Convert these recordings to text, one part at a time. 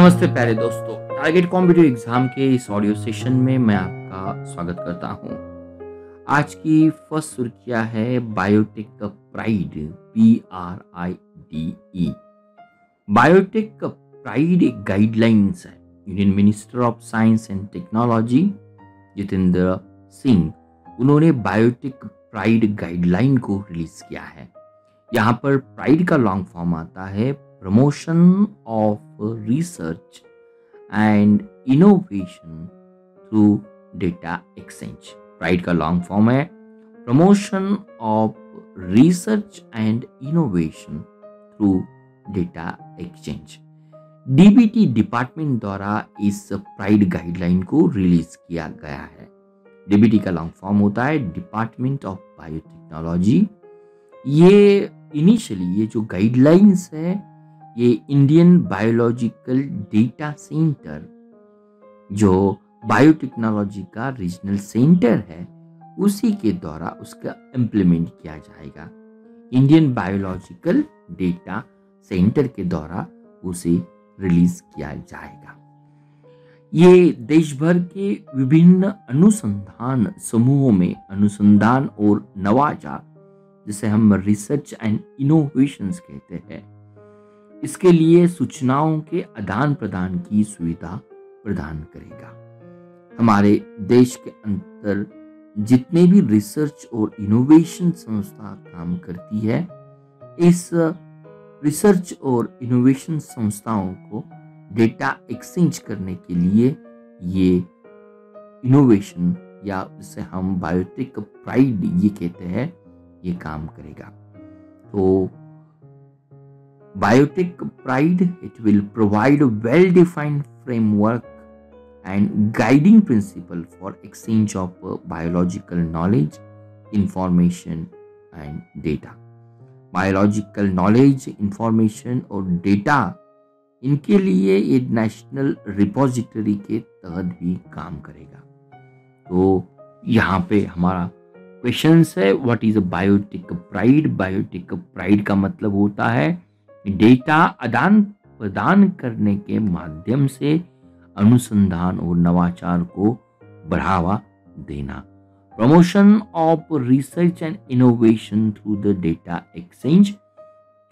नमस्ते प्यारे दोस्तों, टारगेट कॉम्पिटिटिव एग्जाम के इस ऑडियो सेशन में मैं आपका स्वागत करता हूं। आज की फर्स्ट सुर्खियां है biotech pride, PRIDE। Biotech pride एक गाइडलाइंस है। Union minister of science and technology Jitendra Singh, उन्होंने बायोटेक प्राइड गाइडलाइन को रिलीज किया है। यहाँ पर प्राइड का लॉन्ग फॉर्म आता है promotion of research and innovation through data exchange. Pride का लॉन्ग फॉर्म है promotion of research and innovation through data exchange. DBT department द्वारा इस प्राइड गाइडलाइन को रिलीज किया गया है। डीबीटी का लॉन्ग फॉर्म होता है डिपार्टमेंट ऑफ बायोटेक्नोलॉजी। ये इनिशियली ये जो गाइडलाइंस है ये इंडियन बायोलॉजिकल डेटा सेंटर, जो बायोटेक्नोलॉजी का रीजनल सेंटर है, उसी के द्वारा उसका इम्प्लीमेंट किया जाएगा। इंडियन बायोलॉजिकल डेटा सेंटर के द्वारा उसे रिलीज किया जाएगा। ये देश भर के विभिन्न अनुसंधान समूहों में अनुसंधान और नवाचार, जिसे हम रिसर्च एंड इनोवेशंस कहते हैं, इसके लिए सूचनाओं के आदान प्रदान की सुविधा प्रदान करेगा। हमारे देश के अंदर जितने भी रिसर्च और इनोवेशन संस्था काम करती है, इस रिसर्च और इनोवेशन संस्थाओं को डेटा एक्सचेंज करने के लिए ये इनोवेशन, या जिसे हम बायोटेक प्राइड ये कहते हैं, ये काम करेगा। तो biotech pride, it will provide a well defined framework and guiding principle for exchange of biological knowledge, information and data. Biological knowledge, information और डेटा, इनके लिए ये नेशनल रिपोजिटरी के तहत भी काम करेगा। तो यहाँ पे हमारा क्वेश्चन है, what is a biotech pride. Biotech pride का मतलब होता है डेटा आदान प्रदान करने के माध्यम से अनुसंधान और नवाचार को बढ़ावा देना। Promotion of research and innovation through the data exchange,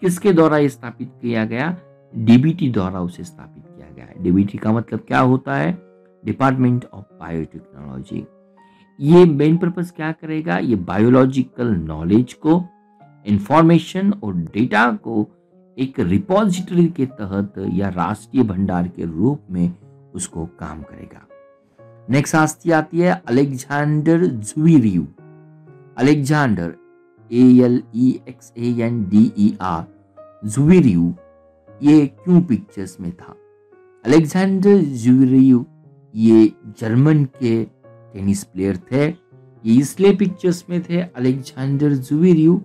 किसके द्वारा स्थापित किया गया? डीबीटी द्वारा उसे स्थापित किया गया है। डीबीटी का मतलब क्या होता है? Department of biotechnology. ये मेन पर्पस क्या करेगा? ये बायोलॉजिकल नॉलेज को, इंफॉर्मेशन और डेटा को एक रिपोजिटरी के तहत या राष्ट्रीय भंडार के रूप में उसको काम करेगा। नेक्स्ट आती है अलेक्जेंडर ज़्वीरेव। अलेक्जेंडर, ALEXANDER, ज़्वीरेव, ये क्यों पिक्चर्स में था? अलेक्जेंडर ज़्वीरेव ये जर्मन के टेनिस प्लेयर थे। ये इसलिए पिक्चर्स में थे, अलेक्जेंडर ज़्वीरेव,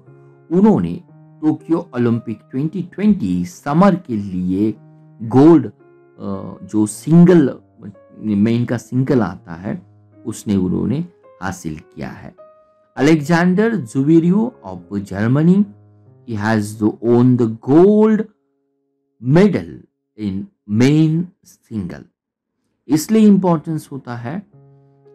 उन्होंने टोक्यो ओलंपिक 2020 समर के लिए गोल्ड, जो सिंगल में इनका सिंगल आता है, उसने उन्होंने हासिल किया है। Alexander Zverev of Germany, he has won the gold medal in men single. इसलिए इंपॉर्टेंस होता है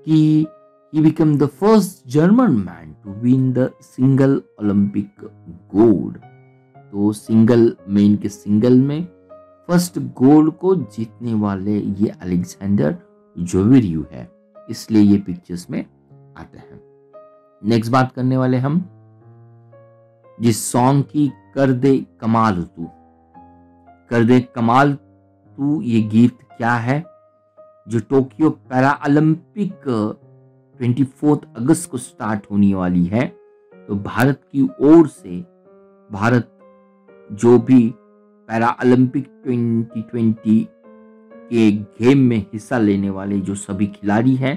कि he became the first German man to win the single Olympic gold। तो सिंगल मेन के सिंगल में फर्स्ट गोल्ड को जीतने वाले ये अलेक्जेंडर ज़्वीरेव है, इसलिए ये पिक्चर्स में आते हैं। नेक्स्ट बात करने वाले हम जिस सॉन्ग की, कर दे कमाल तू। कर दे कमाल तू ये गीत क्या है? जो टोक्यो पैरा ओलंपिक 24 अगस्त को स्टार्ट होने वाली है, तो भारत की ओर से, भारत जो भी पैरा ओलंपिक 2020 के गेम में हिस्सा लेने वाले जो सभी खिलाड़ी हैं,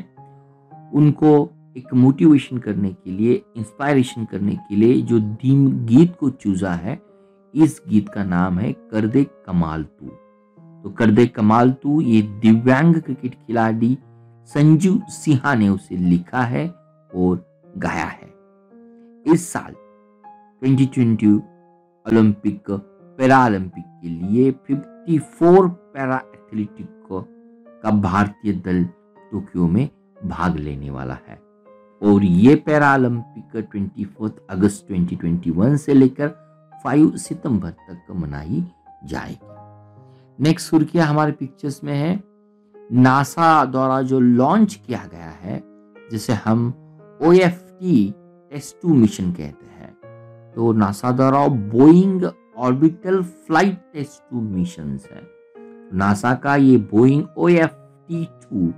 उनको एक मोटिवेशन करने के लिए, इंस्पायरेशन करने के लिए जो थीम गीत को चूजा है, इस गीत का नाम है कर दे कमाल तू। तो कर दे कमाल तू ये दिव्यांग क्रिकेट खिलाड़ी संजू सिन्हा ने उसे लिखा है और गाया है। इस साल 2020 ओलंपिक पैरा ओलंपिक के लिए 54 पैरा एथलेटिक का भारतीय दल टोक्यो में भाग लेने वाला है। और ये पैरालंपिक 24 अगस्त 2021 से लेकर 5 सितंबर तक मनाई जाएगी। नेक्स्ट सुर्खियां हमारे पिक्चर्स में है। नासा द्वारा जो लॉन्च किया गया है, जिसे हम OFT S2 मिशन कहते हैं, तो नासा द्वारा Boeing orbital flight test 2 mission है। नासा का ये बोइंग OFT-2,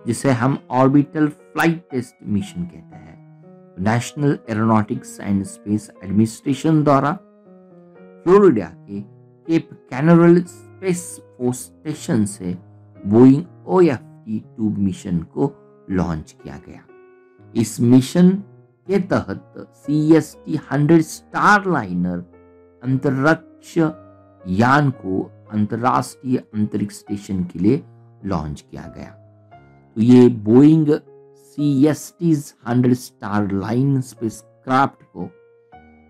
जिसे हम ऑर्बिटल फ्लाइट टेस्ट मिशन कहते हैं, national aeronautics and space administration द्वारा फ्लोरिडा के Cape Canaveral space force station से बोइंग OFT-2 मिशन को लॉन्च किया गया। इस मिशन के तहत CST-100 स्टारलाइनर अंतरिक्ष यान को अंतरराष्ट्रीय अंतरिक्ष स्टेशन के लिए लॉन्च किया गया। तो ये बोइंग CST-100 स्टारलाइन स्पेसक्राफ्ट को,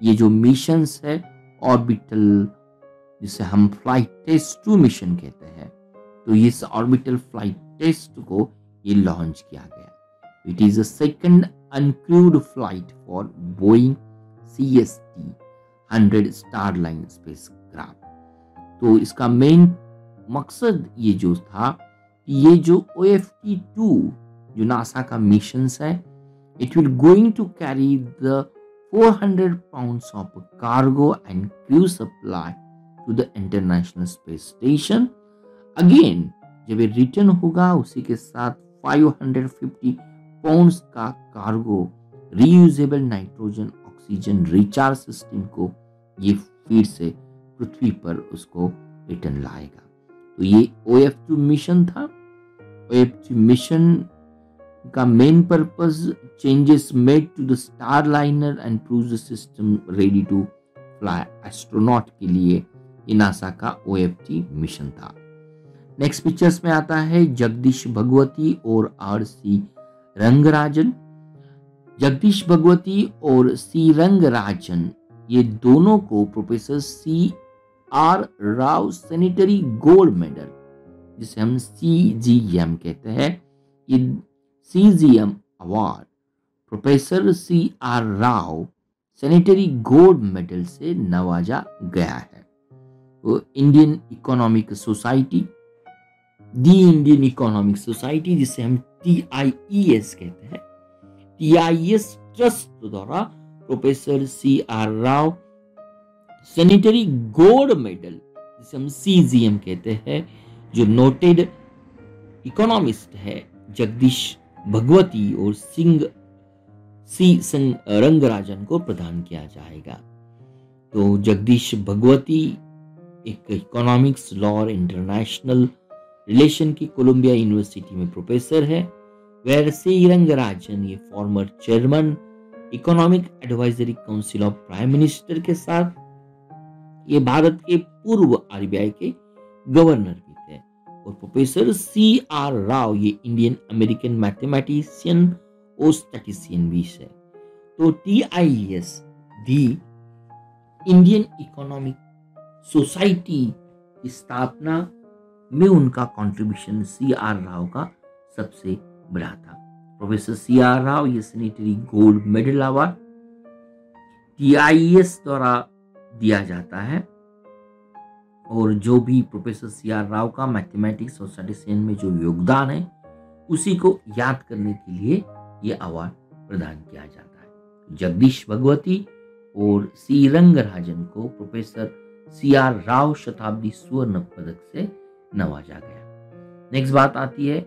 ये जो मिशंस है ऑर्बिटल, जिसे हम फ्लाइट टेस्ट 2 मिशन कहते हैं, तो इस ऑर्बिटल फ्लाइट टेस्ट को ये लॉन्च किया गया। It is the second uncrewed flight for Boeing CST-100 Starline spacecraft. तो इसका मेन मकसद ये जो था, ये जो OFT-2 जो नासा का मिशन है, it will going to carry the 400 pounds of cargo and crew supply to the international space station. Again जब ये रिटर्न होगा, उसी के साथ 550 पाउंड्स का cargo reusable nitrogen oxygen recharge system को ये फिर से पृथ्वी पर उसको रिटर्न लाएगा। तो ये OF2 मिशन था। OF2 मिशन का main purpose changes made to the Starliner and proves the system ready to fly astronaut के लिए ये नासा का OF2 मिशन था। नेक्स्ट पिक्चर्स में आता है जगदीश भगवती और RC रंगराजन। जगदीश भगवती और C रंगराजन, ये दोनों को professor CR Rao sanitary gold medal, जिसे हम CGM कहते हैं, ये CGM award professor CR Rao sanitary gold medal से नवाजा गया है। तो इंडियन इकोनॉमिक सोसाइटी, दी इंडियन इकोनॉमिक सोसाइटी, जिसे हम TIES कहते हैं, TIES ट्रस्ट द्वारा professor CR Rao sanitary gold medal, जिसे हम CGM कहते हैं, जो नोटेड इकोनॉमिस्ट है जगदीश भगवती और C रंगराजन को प्रदान किया जाएगा। तो जगदीश भगवती एक इकोनॉमिक्स लॉ और इंटरनेशनल रिलेशन की कोलंबिया यूनिवर्सिटी में प्रोफेसर है, वेयर C रंगराजन ये former chairman economic advisory council of prime minister के साथ ये भारत के पूर्व RBI के गवर्नर भी थे। और प्रोफेसर CR राव ये इंडियन अमेरिकन मैथमेटिशियन और स्टैटिस्टिशियन भी है। तो TIES दी इंडियन इकोनॉमिक सोसाइटी की स्थापना में उनका कंट्रीब्यूशन CR राव का सबसे बड़ा था। प्रोफेसर CR राव ये sanitary gold medal award TIES द्वारा दिया जाता है, और जो भी प्रोफेसर CR राव का मैथमेटिक्स और स्टैटिस्टिक्स में जो योगदान है, उसी को याद करने के लिए ये अवार्ड प्रदान किया जाता है। जगदीश भगवती और C रंगराजन को प्रोफेसर CR राव शताब्दी स्वर्ण पदक से नवाजा गया। नेक्स्ट बात आती है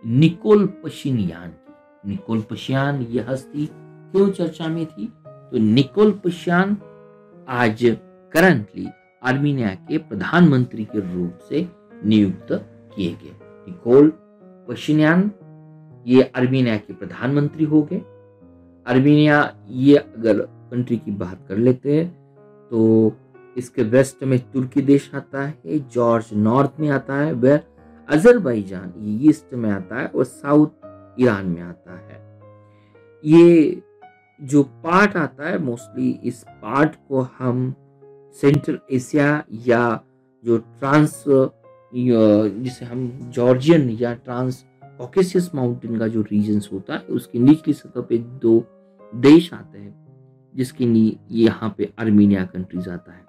निकोल पशिनयान की। निकोल पशियान ये हस्ती क्यों चर्चा में थी? तो निकोल पशियान आज करंटली आर्मीनिया के प्रधानमंत्री के रूप से नियुक्त किए गए। निकोल पशिनयान ये आर्मीनिया के प्रधानमंत्री हो गए। आर्मीनिया ये अगर कंट्री की बात कर लेते हैं तो इसके वेस्ट में तुर्की देश आता है, जॉर्ज नॉर्थ में आता है, वह अजरबैजान ये ईस्ट में आता है और साउथ ईरान में आता है। ये जो पार्ट आता है मोस्टली इस पार्ट को हम सेंट्रल एशिया या जो ट्रांस जिसे हम जॉर्जियन या ट्रांस कॉकेशियस माउंटेन का जो रीजन्स होता है उसकी निचली सतह पे 2 देश आते हैं, जिसके लिए यहाँ पे आर्मीनिया कंट्रीज आता है।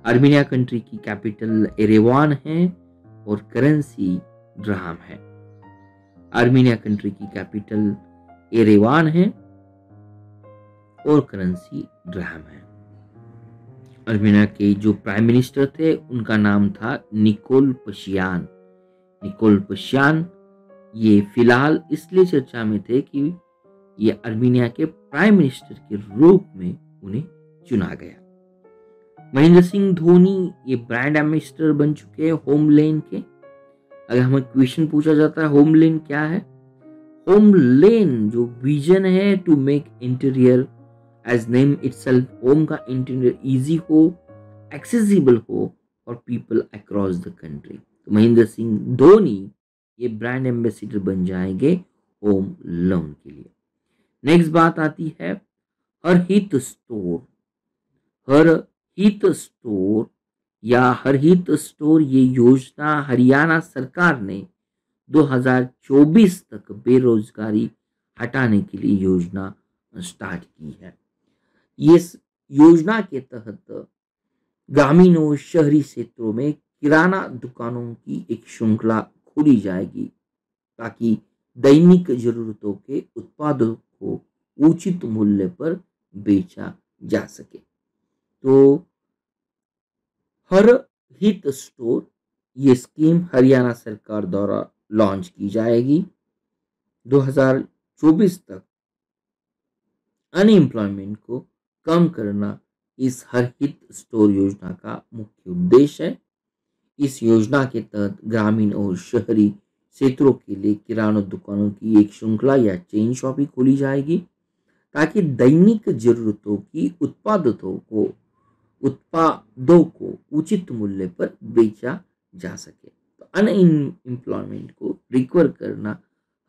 आर्मीनिया कंट्री की कैपिटल एरेवान है और करेंसी ड्रहम है। आर्मीनिया कंट्री की कैपिटल एरेवान है और करेंसी ड्रहम है। आर्मेनिया के जो प्राइम मिनिस्टर थे उनका नाम था निकोल पशियान। निकोल पशियान ये फिलहाल इसलिए चर्चा में थे कि ये आर्मेनिया के प्राइम मिनिस्टर के रूप में उन्हें चुना गया। महेंद्र सिंह धोनी ये ब्रांड एम्बेसडर बन चुके हैं होमलेन के। अगर हमें क्वेश्चन पूछा जाता है होमलेन क्या है, होमलेन जो विजन है to make interior as name itself, home का इंटीरियर इजी हो, एक्सेसिबल हो और पीपल अक्रॉस द कंट्री। तो महेंद्र सिंह धोनी ये ब्रांड एम्बेसडर बन जाएंगे होम लोन के लिए। नेक्स्ट बात आती है हर हित स्टोर। हर हित स्टोर या हर हित स्टोर ये योजना हरियाणा सरकार ने 2024 तक बेरोजगारी हटाने के लिए योजना स्टार्ट की है। इस योजना के तहत ग्रामीण और शहरी क्षेत्रों में किराना दुकानों की एक श्रृंखला खोली जाएगी ताकि दैनिक जरूरतों के उत्पादों को उचित मूल्य पर बेचा जा सके। तो हर हित स्टोर ये स्कीम हरियाणा सरकार द्वारा लॉन्च की जाएगी। 2024 तक अनएम्प्लॉयमेंट को कम करना इस हर हित स्टोर योजना का मुख्य उद्देश्य है। इस योजना के तहत ग्रामीण और शहरी क्षेत्रों के लिए किराना दुकानों की एक श्रृंखला या चेन शॉपिंग खोली जाएगी ताकि दैनिक जरूरतों की उत्पादों को उचित मूल्य पर बेचा जा सके। तो अनएम्प्लॉयमेंट को रिकवर करना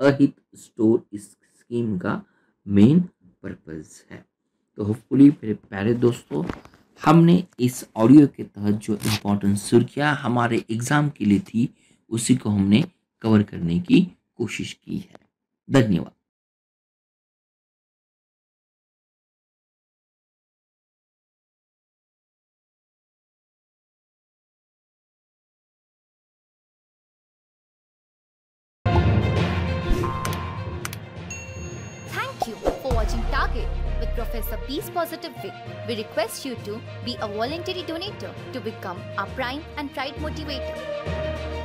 अहित स्टोर इस स्कीम का मेन पर्पस है। तो होपफुली मेरे प्यारे दोस्तों, हमने इस ऑडियो के तहत जो इम्पोर्टेंट सुर्खियाँ हमारे एग्जाम के लिए थी उसी को हमने कवर करने की कोशिश की है। धन्यवाद। Thank you for watching Target with Professor B's Positive Way. We request you to be a voluntary donator to become our prime and pride motivator.